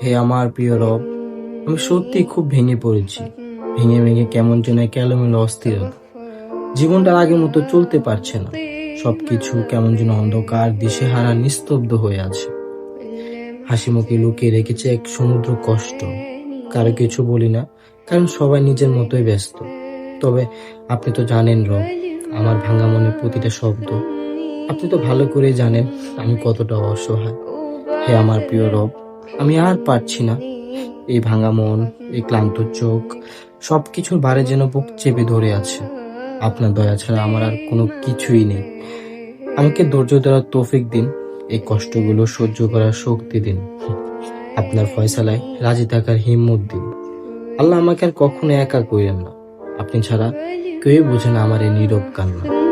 হে আমার প্রিয় রব, আমি সত্যি খুব ভেঙে পড়েছি। ভেঙে ভেঙে কেমন যেন এক এলোমেলো অস্থিরতা। জীবনটা আগের মতো চলতে পারছে না। সবকিছু কেমন যেন অন্ধকার, দিশেহারা, নিস্তব্ধ হয়ে আছে। হাসি মুখে লুকিয়ে রেখেছে এক সমুদ্র কষ্ট। কারো কিছু বলি না, কারণ সবাই নিজের মতোই ব্যস্ত। তবে আপনি তো জানেন রব, আমার ভাঙা মনের প্রতিটা শব্দ। আপনি তো ভালো করে জানেন আমি কতটা অসহায়। হে আমার প্রিয় রব, আমি আর পারছি না। এই ভাঙা মন, এই ক্লান্ত চোখ, সবকিছুর ভারে যেন বুক চেপে ধরে আছে। আপনার দয়া ছাড়া আমার আর কোনো কিছুই নেই। আমাকে ধৈর্য ধরার তৌফিক দিন, এই কষ্টগুলো সহ্য করার শক্তি দিন। আপনার ফয়সালায় রাজি থাকার হিম্মত দিন। আল্লাহ আমাকে আর কখনো একা কইরেন না। আপনি ছাড়া কেউই বোঝে না আমার এই নীরব কান্না।